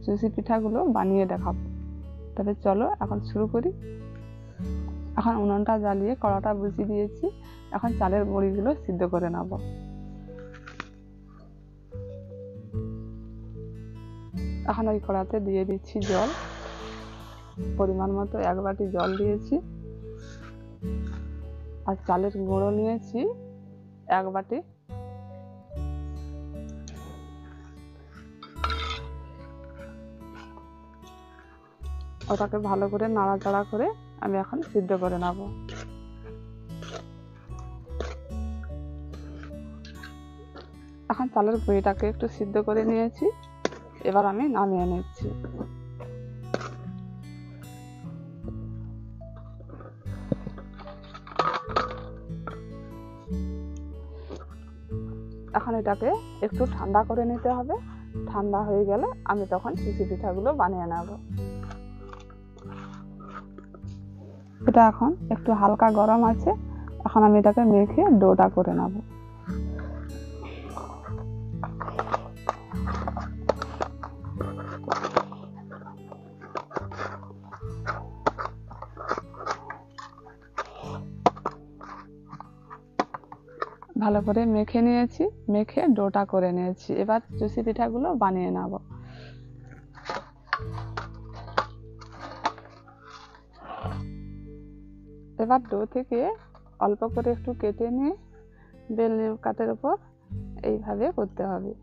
চুষি পিঠাগুলো বানিয়ে দেখাবো। তবে চলো এখন শুরু করি। এখন উনুনটা জ্বালিয়ে কড়াটা বসিয়ে দিয়েছি। এখন চালের বড়িগুলো সিদ্ধ করে নেব। এখন ওই কড়াতে দিয়ে দিচ্ছি জল, পরিমাণ মতো 1 বাটি জল দিয়েছি। আর চালের গুঁড়ো নিয়েছি 1 বাটি। ওটাকে ভালো করে নাড়াচাড়া করে আমি এখন সিদ্ধ করে নেব। এখন চালের গুঁড়িটাকে একটু সিদ্ধ করে নিয়েছি, এবার আমি নামিয়ে নিচ্ছি। এখন এটাকে একটু ঠান্ডা করে নিতে হবে। ঠান্ডা হয়ে গেলে আমি তখন চুষি পিঠাগুলো বানিয়ে নেব। এটা এখন একটু হালকা গরম আছে। এখন আমি এটাকে মেখে ডোটা করে নেব। ভালো করে মেখে নিয়েছি, মেখে ডোটা করে নিয়েছি। এবার চুষি পিঠাগুলো বানিয়ে নেব। এবার ডো থেকে অল্প করে একটু কেটে নিয়ে বেলনি কাঠের উপর এইভাবে করতে হবে।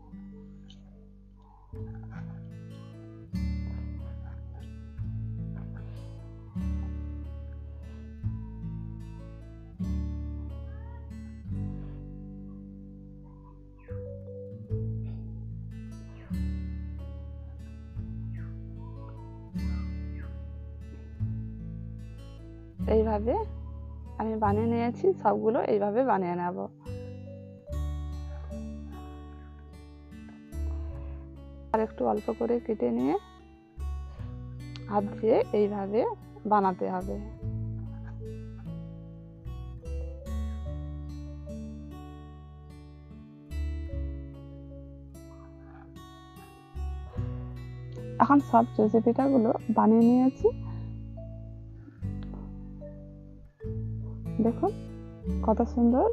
এইভাবে আমি বানিয়ে নিয়েছি, সবগুলো এইভাবে বানিয়ে নেব। আর একটু অল্প করে কেটে নিয়ে হাত দিয়ে এইভাবে বানাতে হবে। এখন সব চুষি পিঠাগুলো বানিয়ে নিয়েছি। দেখুন কত সুন্দর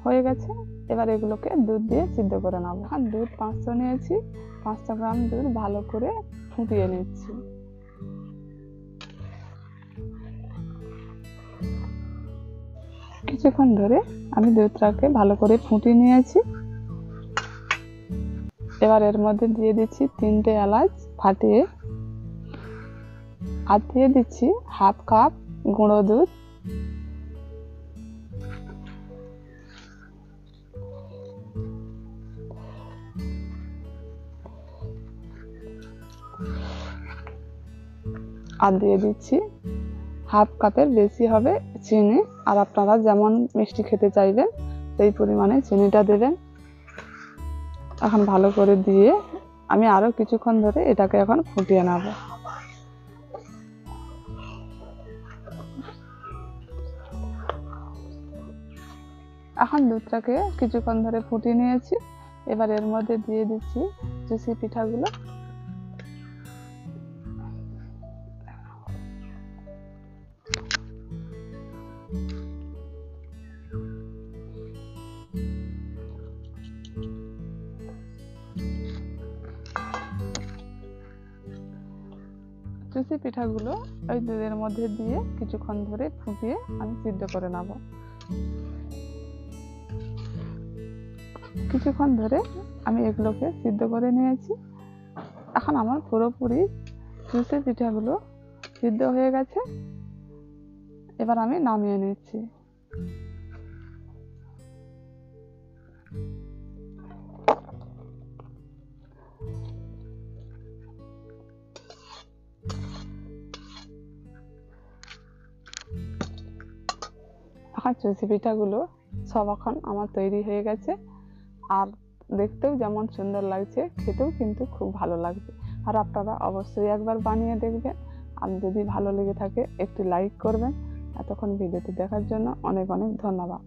হয়ে গেছে। এবার এগুলোকে দুধ দিয়ে সিদ্ধ করে নেব। এখন দুধ 500 নিয়েছি। 500 গ্রাম দুধ ভালো করে ফুটিয়ে নিচ্ছি। কিছুক্ষণ ধরে আমি দুধটাকে ভালো করে ফুটিয়ে নিয়েছি। এবার এর মধ্যে দিয়ে দিচ্ছি 3টে এলাচ ফাটিয়ে, আর দিয়ে দিচ্ছি 1/2 কাপ গুঁড়ো দুধ। আর দিয়ে দিচ্ছি 1/2 কাপের বেশি হবে চিনি। আর আপনারা যেমন মিষ্টি খেতে চাইবেন সেই পরিমাণে চিনিটা দেবেন। এখন ভালো করে দিয়ে আমি আরো কিছুক্ষণ ধরে এটাকে এখন ফুটিয়ে নেব। এখন দুধটাকে কিছুক্ষণ ধরে ফুটিয়ে নিয়েছি। এবার এর মধ্যে দিয়ে দিচ্ছি চুষি পিঠাগুলো। চুষি পিঠাগুলো ওই দুধের মধ্যে দিয়ে কিছুক্ষণ ধরে ফুটিয়ে আমি সিদ্ধ করে নেব। কিছুক্ষণ ধরে আমি এগুলোকে সিদ্ধ করে নিয়েছি। এখন আমার পুরোপুরি চুষি পিঠাগুলো সিদ্ধ হয়ে গেছে। এবার আমি নামিয়ে নিচ্ছি। এখন চুষি পিঠাগুলো সব এখন আমার তৈরি হয়ে গেছে। আর দেখতেও যেমন সুন্দর লাগছে, খেতেও কিন্তু খুব ভালো লাগবে। আর আপনারা অবশ্যই একবার বানিয়ে দেখবেন। আর যদি ভালো লেগে থাকে একটু লাইক করবেন। এতক্ষণ ভিডিওটি দেখার জন্য অনেক অনেক ধন্যবাদ।